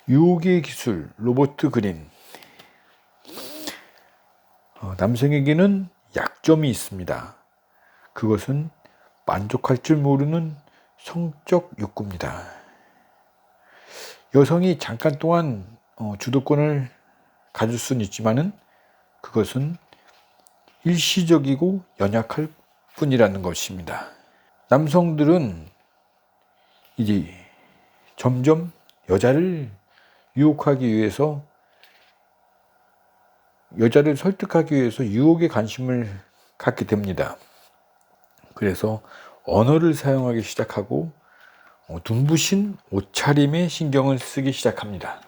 유혹의 기술 로버트 그린. 남성에게는 약점이 있습니다. 그것은 만족할 줄 모르는 성적 욕구입니다. 여성이 잠깐 동안 주도권을 가질 수는 있지만은 그것은 일시적이고 연약할 뿐이라는 것입니다. 남성들은 이제 점점 여자를 유혹하기 위해서, 여자를 설득하기 위해서 유혹에 관심을 갖게 됩니다. 그래서 언어를 사용하기 시작하고 눈부신 옷차림에 신경을 쓰기 시작합니다.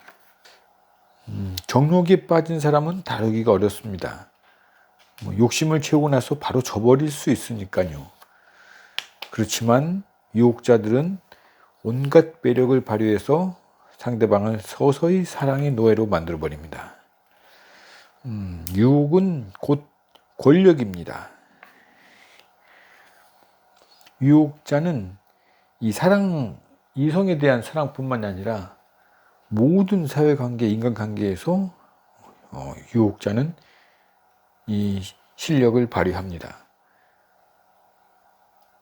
정욕에 빠진 사람은 다루기가 어렵습니다. 욕심을 채우고 나서 바로 져버릴 수 있으니까요. 그렇지만 유혹자들은 온갖 매력을 발휘해서 상대방을 서서히 사랑의 노예로 만들어버립니다. 유혹은 곧 권력입니다. 유혹자는 이성에 대한 사랑뿐만 아니라 모든 사회관계, 인간관계에서 유혹자는 이 실력을 발휘합니다.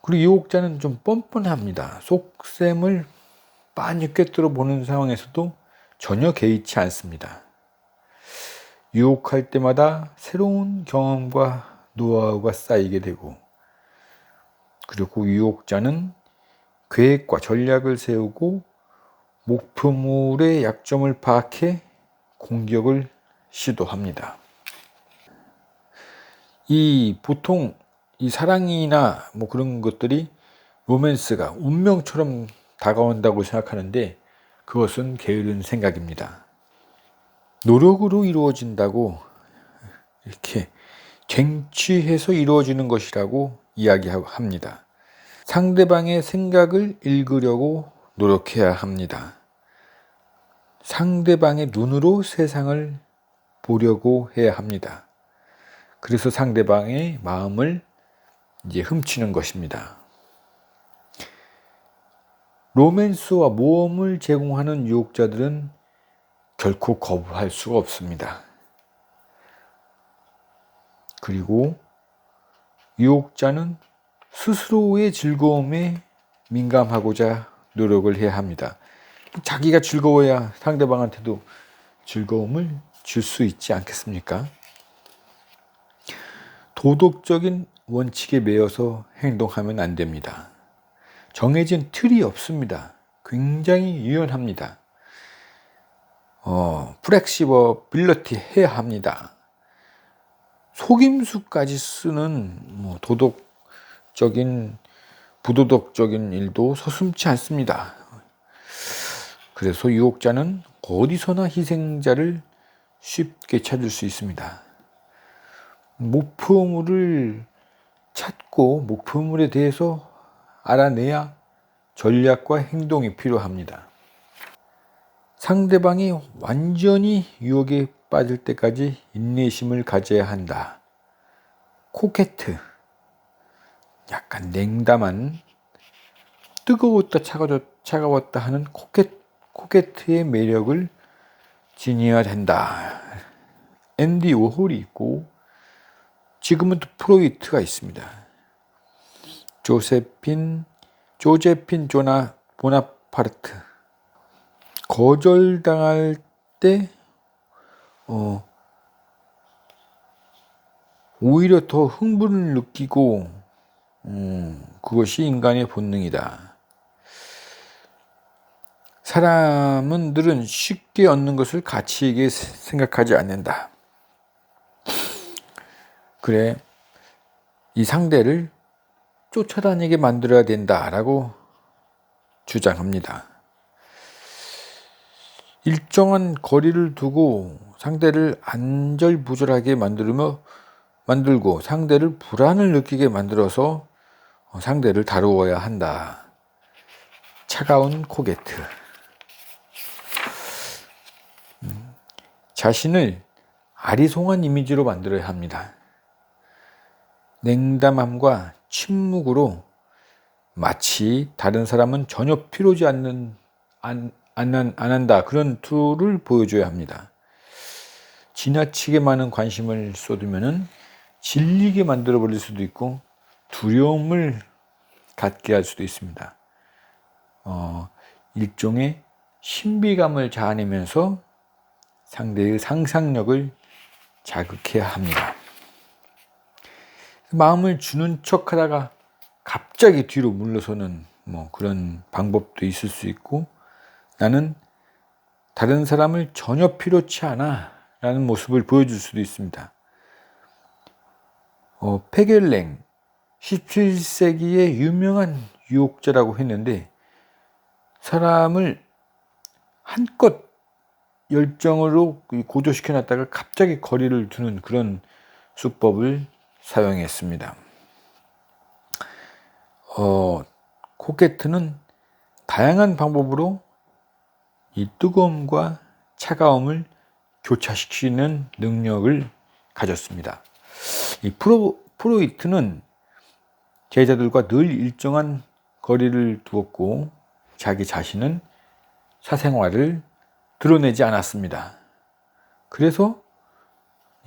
그리고 유혹자는 좀 뻔뻔합니다. 속셈을 빤히 꿰뚫어 보는 상황에서도 전혀 개의치 않습니다. 유혹할 때마다 새로운 경험과 노하우가 쌓이게 되고, 그리고 유혹자는 계획과 전략을 세우고 목표물의 약점을 파악해 공격을 시도합니다. 보통 이 사랑이나 그런 것들이, 로맨스가 운명처럼 다가온다고 생각하는데 그것은 게으른 생각입니다. 노력으로 이루어진다고, 이렇게 쟁취해서 이루어지는 것이라고 이야기합니다. 상대방의 생각을 읽으려고 노력해야 합니다. 상대방의 눈으로 세상을 보려고 해야 합니다. 그래서 상대방의 마음을 이제 훔치는 것입니다. 로맨스와 모험을 제공하는 유혹자들은 결코 거부할 수가 없습니다. 그리고 유혹자는 스스로의 즐거움에 민감하고자 노력을 해야 합니다. 자기가 즐거워야 상대방한테도 즐거움을 줄 수 있지 않겠습니까? 도덕적인 원칙에 매여서 행동하면 안 됩니다. 정해진 틀이 없습니다. 굉장히 유연합니다. 플렉시버빌리티 해야 합니다. 속임수까지 쓰는 부도덕적인 일도 서슴지 않습니다. 그래서 유혹자는 어디서나 희생자를 쉽게 찾을 수 있습니다. 목표물을 찾고 목표물에 대해서 알아내야 전략과 행동이 필요합니다. 상대방이 완전히 유혹에 빠질 때까지 인내심을 가져야 한다. 코케트, 약간 냉담한, 뜨거웠다 차가웠다 하는 코케트의 매력을 지녀야 된다. 앤디 워홀이 있고, 지금은 또 프로이트가 있습니다. 조제핀 보나파르트. 거절당할 때 오히려 더 흥분을 느끼고, 그것이 인간의 본능이다. 사람들은 쉽게 얻는 것을 가치 있게 생각하지 않는다. 그래, 이 상대를 쫓아다니게 만들어야 된다라고 주장합니다. 일정한 거리를 두고 상대를 안절부절하게 만들고 상대를 불안을 느끼게 만들어서 상대를 다루어야 한다. 차가운 코게트. 자신을 아리송한 이미지로 만들어야 합니다. 냉담함과 침묵으로 마치 다른 사람은 전혀 필요하지 안 한다. 그런 투를 보여줘야 합니다. 지나치게 많은 관심을 쏟으면은 질리게 만들어 버릴 수도 있고 두려움을 갖게 할 수도 있습니다. 일종의 신비감을 자아내면서 상대의 상상력을 자극해야 합니다. 마음을 주는 척 하다가 갑자기 뒤로 물러서는 그런 방법도 있을 수 있고, 나는 다른 사람을 전혀 필요치 않아 라는 모습을 보여줄 수도 있습니다. 페겔랭 17세기의 유명한 유혹자라고 했는데, 사람을 한껏 열정으로 고조시켜 놨다가 갑자기 거리를 두는 그런 수법을 사용했습니다. 코케트는 다양한 방법으로 이 뜨거움과 차가움을 교차시키는 능력을 가졌습니다. 이 프로이트는 제자들과 늘 일정한 거리를 두었고, 자기 자신은 사생활을 드러내지 않았습니다. 그래서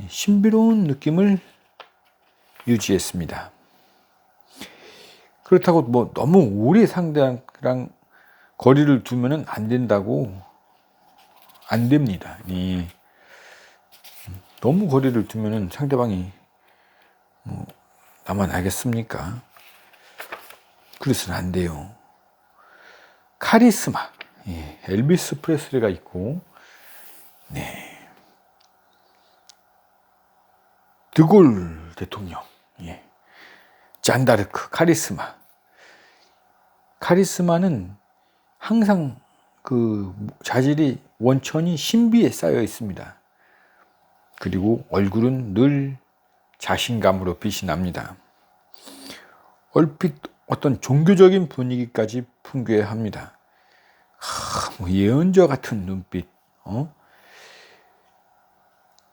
신비로운 느낌을 유지했습니다. 그렇다고 너무 오래 상대랑 거리를 두면은 안 된다고, 안 됩니다. 너무 거리를 두면은 상대방이 나만 알겠습니까? 그래서는 안 돼요. 카리스마. 엘비스 프레슬리가 있고, 드골 대통령, 잔다르크, 카리스마. 카리스마는 항상 그 자질이 원천이 신비에 쌓여 있습니다. 그리고 얼굴은 늘 자신감으로 빛이 납니다. 얼핏 어떤 종교적인 분위기까지 풍겨야 합니다. 예언자 같은 눈빛.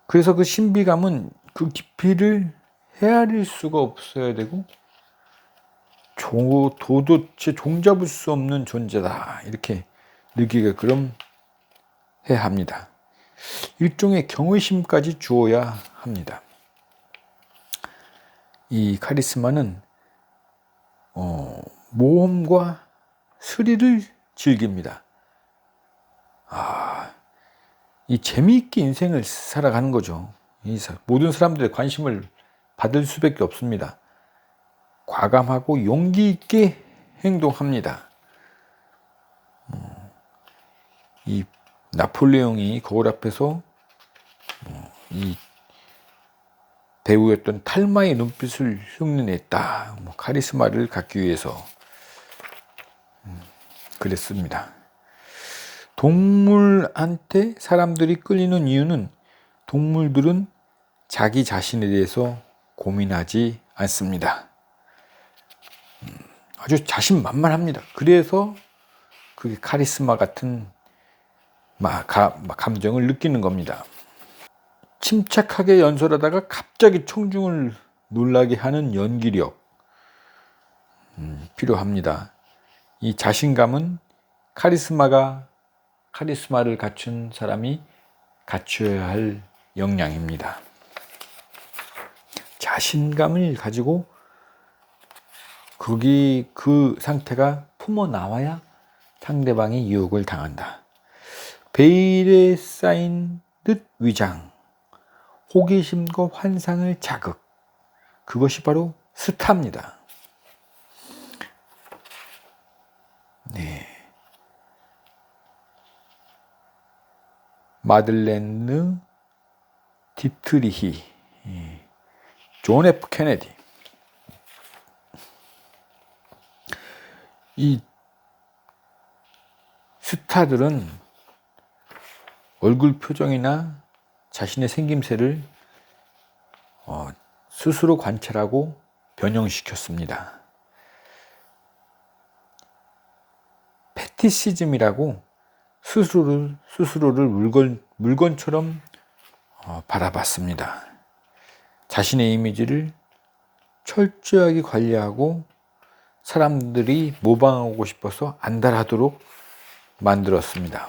그래서 그 신비감은 그 깊이를 헤아릴 수가 없어야 되고, 도대체 종잡을 수 없는 존재다, 이렇게 느끼게끔 해야 합니다. 일종의 경외심까지 주어야 합니다. 이 카리스마는 모험과 스릴을 즐깁니다. 이 재미있게 인생을 살아가는 거죠. 모든 사람들의 관심을 받을 수밖에 없습니다. 과감하고 용기 있게 행동합니다. 이 나폴레옹이 거울 앞에서 이 배우였던 탈마의 눈빛을 흉내냈다. 카리스마를 갖기 위해서 그랬습니다. 동물한테 사람들이 끌리는 이유는, 동물들은 자기 자신에 대해서 고민하지 않습니다. 아주 자신만만합니다. 그래서 그게 카리스마 같은 감정을 느끼는 겁니다. 침착하게 연설하다가 갑자기 청중을 놀라게 하는 연기력 필요합니다. 이 자신감은 카리스마를 갖춘 사람이 갖춰야 할 역량입니다. 자신감을 가지고 그 상태가 품어 나와야 상대방이 유혹을 당한다. 베일에 쌓인 듯 위장, 호기심과 환상을 자극, 그것이 바로 스타입니다. 마들렌느 디트리히, 존 F 케네디. 이 스타들은 얼굴 표정이나 자신의 생김새를 스스로 관찰하고 변형시켰습니다. 패티시즘이라고 스스로를 물건처럼 바라봤습니다. 자신의 이미지를 철저하게 관리하고 사람들이 모방하고 싶어서 안달하도록 만들었습니다.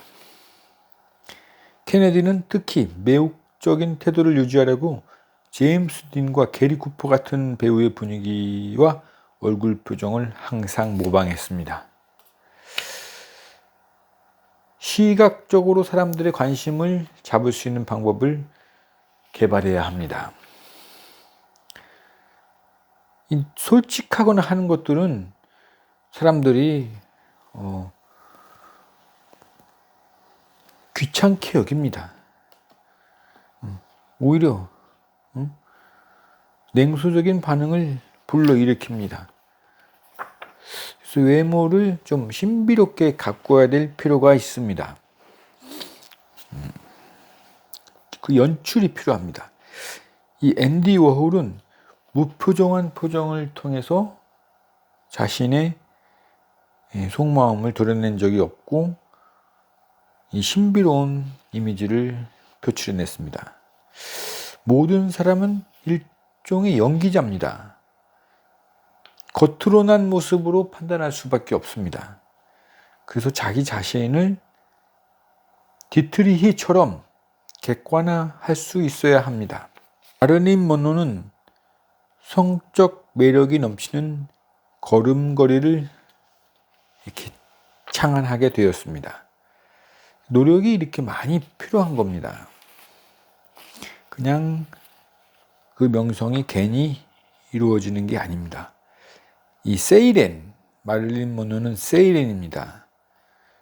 케네디는 특히 매혹적인 태도를 유지하려고 제임스 딘과 게리 쿠퍼 같은 배우의 분위기와 얼굴 표정을 항상 모방했습니다. 시각적으로 사람들의 관심을 잡을 수 있는 방법을 개발해야 합니다. 솔직하거나 하는 것들은 사람들이 귀찮게 여깁니다. 오히려 냉소적인 반응을 불러일으킵니다. 그래서 외모를 좀 신비롭게 가꿔야 될 필요가 있습니다. 그 연출이 필요합니다. 이 앤디 워홀은 무표정한 표정을 통해서 자신의 속마음을 드러낸 적이 없고 이 신비로운 이미지를 표출해냈습니다. 모든 사람은 일종의 연기자입니다. 겉으로 난 모습으로 판단할 수밖에 없습니다. 그래서 자기 자신을 디트리히처럼 객관화할 수 있어야 합니다. 마릴린 먼로는 성적 매력이 넘치는 걸음걸이를 이렇게 창안하게 되었습니다. 노력이 이렇게 많이 필요한 겁니다. 그냥 그 명성이 괜히 이루어지는 게 아닙니다. 이 세이렌, 마릴린 먼로는 세이렌입니다.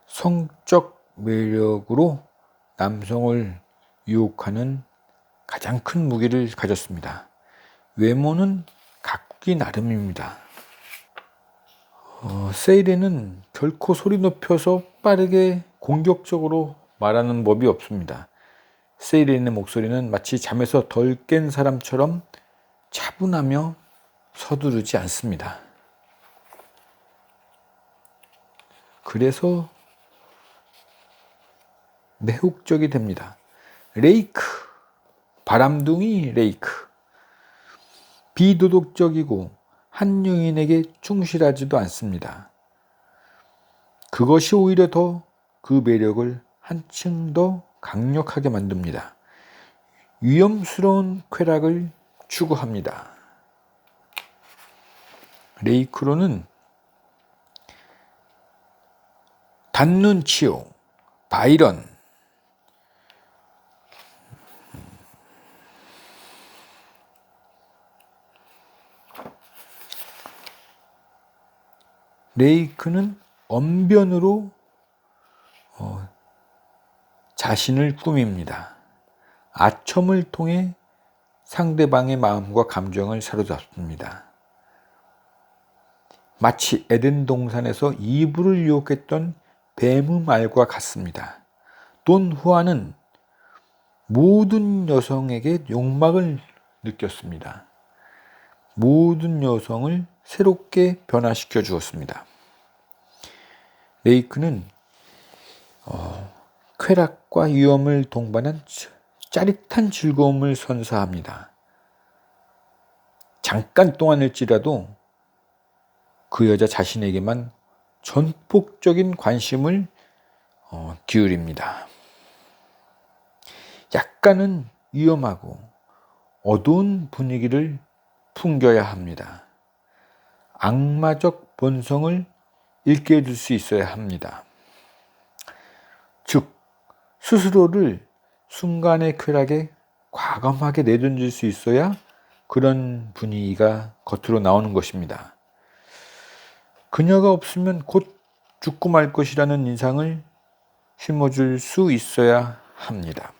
성적 매력으로 남성을 유혹하는 가장 큰 무기를 가졌습니다. 외모는 가꾸기 나름입니다. 세이렌은 결코 소리 높여서 빠르게 공격적으로 말하는 법이 없습니다. 세이렌의 목소리는 마치 잠에서 덜 깬 사람처럼 차분하며 서두르지 않습니다. 그래서 매혹적이 됩니다. 레이크, 바람둥이 레이크. 비도덕적이고 한 여인에게 충실하지도 않습니다. 그것이 오히려 더 그 매력을 한층 더 강력하게 만듭니다. 위험스러운 쾌락을 추구합니다. 레이크로는 단눈치오, 바이런, 레이크는 언변으로 자신을 꾸밉니다. 아첨을 통해 상대방의 마음과 감정을 사로잡습니다. 마치 에덴 동산에서 이브를 유혹했던 뱀의 말과 같습니다. 돈 후안은 모든 여성에게 욕망을 느꼈습니다. 모든 여성을 새롭게 변화시켜 주었습니다. 레이크는 쾌락과 위험을 동반한 짜릿한 즐거움을 선사합니다. 잠깐 동안일지라도 그 여자 자신에게만 전폭적인 관심을 기울입니다. 약간은 위험하고 어두운 분위기를 풍겨야 합니다. 악마적 본성을 잃게 해줄 수 있어야 합니다. 즉, 스스로를 순간의 쾌락에 과감하게 내던질 수 있어야 그런 분위기가 겉으로 나오는 것입니다. 그녀가 없으면 곧 죽고 말 것이라는 인상을 심어줄 수 있어야 합니다.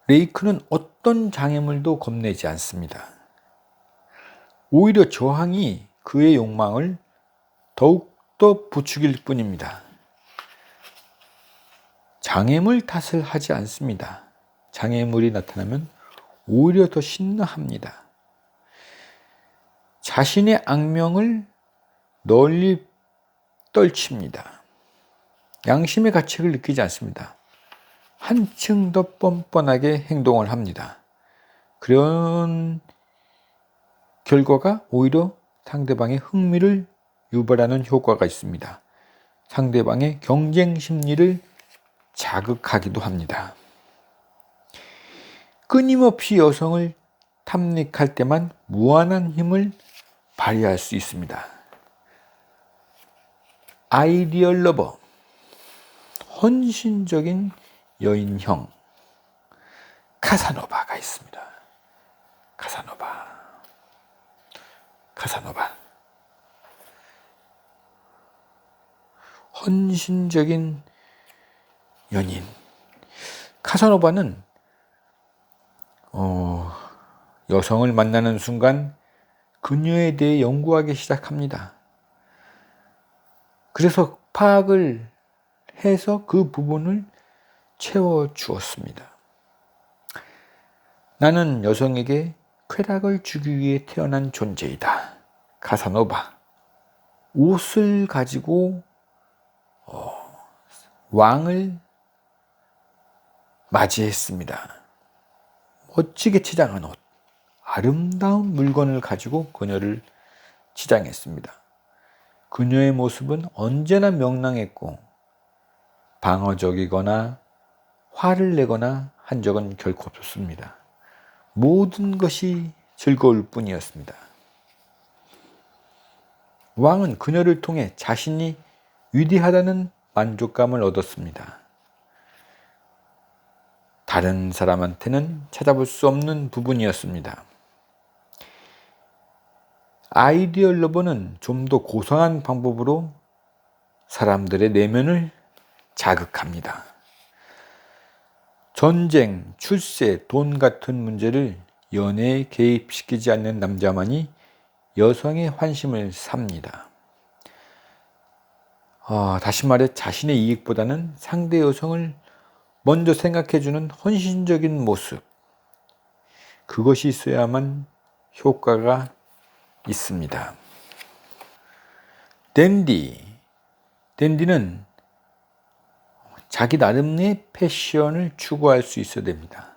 레이크는 어떤 장애물도 겁내지 않습니다. 오히려 저항이 그의 욕망을 더욱더 부추길 뿐입니다. 장애물 탓을 하지 않습니다. 장애물이 나타나면 오히려 더 신나합니다. 자신의 악명을 널리 떨칩니다. 양심의 가책을 느끼지 않습니다. 한층 더 뻔뻔하게 행동을 합니다. 그런 결과가 오히려 상대방의 흥미를 유발하는 효과가 있습니다. 상대방의 경쟁 심리를 자극하기도 합니다. 끊임없이 여성을 탐닉할 때만 무한한 힘을 발휘할 수 있습니다. 아이디얼 러버, 헌신적인 여인형 카사노바가 있습니다. 카사노바. 헌신적인 연인. 카사노바는 여성을 만나는 순간 그녀에 대해 연구하기 시작합니다. 그래서 파악을 해서 그 부분을 채워주었습니다. 나는 여성에게 쾌락을 주기 위해 태어난 존재이다. 카사노바. 옷을 가지고 왕을 맞이했습니다. 멋지게 치장한 옷, 아름다운 물건을 가지고 그녀를 치장했습니다. 그녀의 모습은 언제나 명랑했고 방어적이거나 화를 내거나 한 적은 결코 없었습니다. 모든 것이 즐거울 뿐이었습니다. 왕은 그녀를 통해 자신이 위대하다는 만족감을 얻었습니다. 다른 사람한테는 찾아볼 수 없는 부분이었습니다. 아이디얼 러버는 좀 더 고상한 방법으로 사람들의 내면을 자극합니다. 전쟁, 출세, 돈 같은 문제를 연애에 개입시키지 않는 남자만이 여성의 환심을 삽니다. 다시 말해 자신의 이익보다는 상대 여성을 먼저 생각해주는 헌신적인 모습, 그것이 있어야만 효과가 있습니다. 댄디는 자기 나름의 패션을 추구할 수 있어야 됩니다.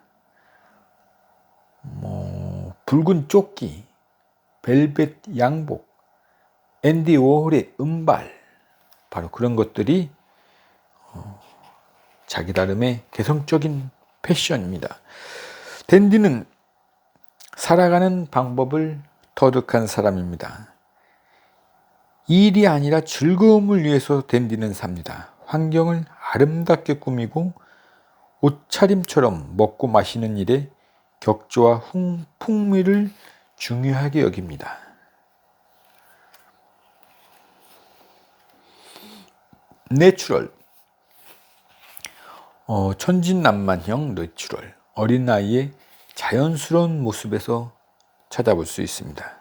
붉은 조끼, 벨벳 양복, 앤디 워홀의 은발, 바로 그런 것들이 자기 나름의 개성적인 패션입니다. 댄디는 살아가는 방법을 터득한 사람입니다. 일이 아니라 즐거움을 위해서 댄디는 삽니다. 환경을 아름답게 꾸미고 옷차림처럼 먹고 마시는 일에 격조와 풍미를 중요하게 여깁니다. 내추럴, 천진난만형 내추럴, 어린아이의 자연스러운 모습에서 찾아볼 수 있습니다.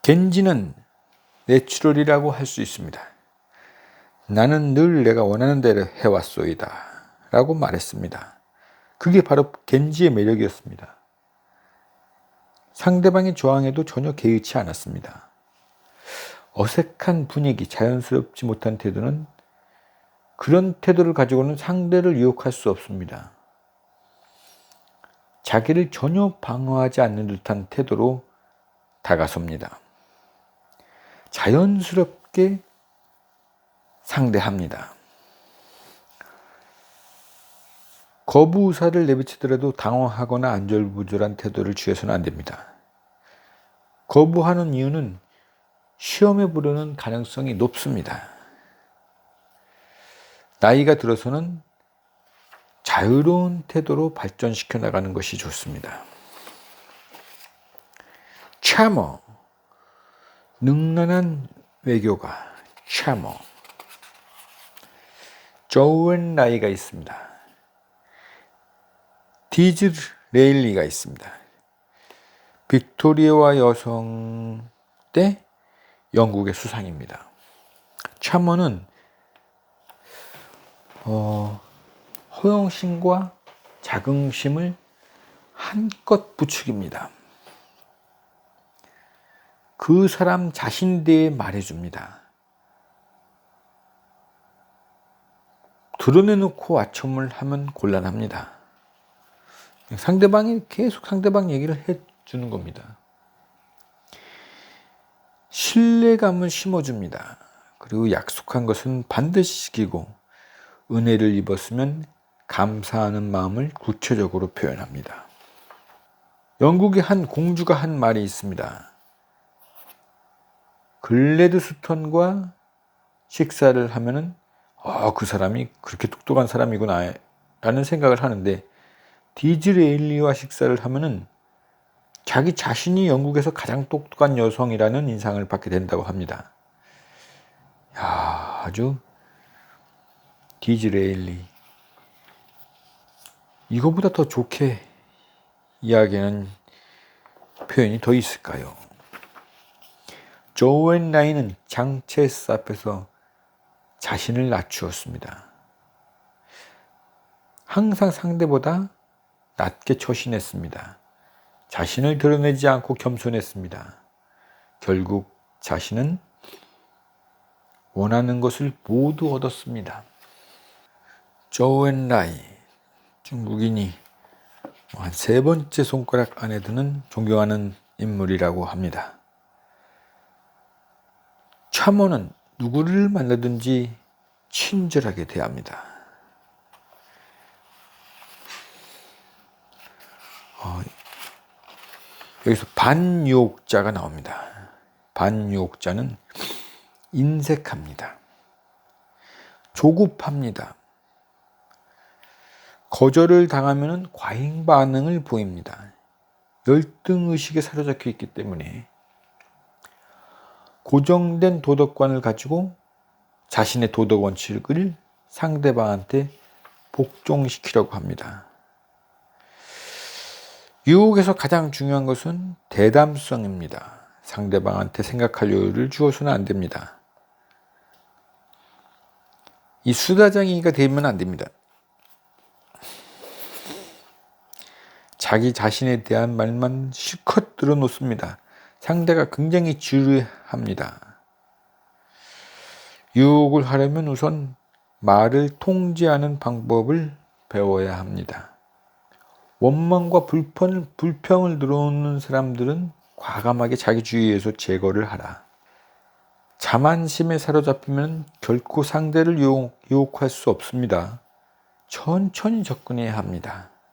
겐지는 내추럴이라고 할 수 있습니다. 나는 늘 내가 원하는 대로 해왔소이다 라고 말했습니다. 그게 바로 겐지의 매력이었습니다. 상대방의 저항에도 전혀 개의치 않았습니다. 어색한 분위기, 자연스럽지 못한 태도는, 그런 태도를 가지고는 상대를 유혹할 수 없습니다. 자기를 전혀 방어하지 않는 듯한 태도로 다가섭니다. 자연스럽게 상대합니다. 거부 의사를 내비치더라도 당황하거나 안절부절한 태도를 취해서는 안 됩니다. 거부하는 이유는 시험에 보려는 가능성이 높습니다. 나이가 들어서는 자유로운 태도로 발전시켜 나가는 것이 좋습니다. 차머, 능란한 외교가 차머. 조앤라이가 있습니다. 디즈레일리가 있습니다. 빅토리아와 여성 때 영국의 수상입니다. 차머는 허영심과 자긍심을 한껏 부추깁니다. 그 사람 자신에 대해 말해줍니다. 드러내놓고 아첨을 하면 곤란합니다. 상대방이 계속 상대방 얘기를 해주는 겁니다. 신뢰감을 심어줍니다. 그리고 약속한 것은 반드시 지키고 은혜를 입었으면 감사하는 마음을 구체적으로 표현합니다. 영국의 한 공주가 한 말이 있습니다. 글래드스톤과 식사를 하면은 그 사람이 그렇게 똑똑한 사람이구나 라는 생각을 하는데, 디즈레일리와 식사를 하면은 자기 자신이 영국에서 가장 똑똑한 여성이라는 인상을 받게 된다고 합니다. 아주 디즈레일리, 이거보다 더 좋게 이야기하는 표현이 더 있을까요? 조앤 라이는 장체스 앞에서 자신을 낮추었습니다. 항상 상대보다 낮게 처신했습니다. 자신을 드러내지 않고 겸손했습니다. 결국 자신은 원하는 것을 모두 얻었습니다. 조앤 라이, 중국인이 한 3번째 손가락 안에 드는 존경하는 인물이라고 합니다. 참호는 누구를 만나든지 친절하게 대합니다. 여기서 반유혹자가 나옵니다. 반유혹자는 인색합니다. 조급합니다. 거절을 당하면 과잉 반응을 보입니다. 열등의식에 사로잡혀 있기 때문에 고정된 도덕관을 가지고 자신의 도덕 원칙을 상대방한테 복종시키려고 합니다. 유혹에서 가장 중요한 것은 대담성입니다. 상대방한테 생각할 여유를 주어서는 안 됩니다. 이 수다쟁이가 되면 안 됩니다. 자기 자신에 대한 말만 실컷 늘어놓습니다. 상대가 굉장히 지루해합니다. 유혹을 하려면 우선 말을 통제하는 방법을 배워야 합니다. 원망과 불평을 늘어놓는 사람들은 과감하게 자기 주위에서 제거를 하라. 자만심에 사로잡히면 결코 상대를 유혹할 수 없습니다. 천천히 접근해야 합니다.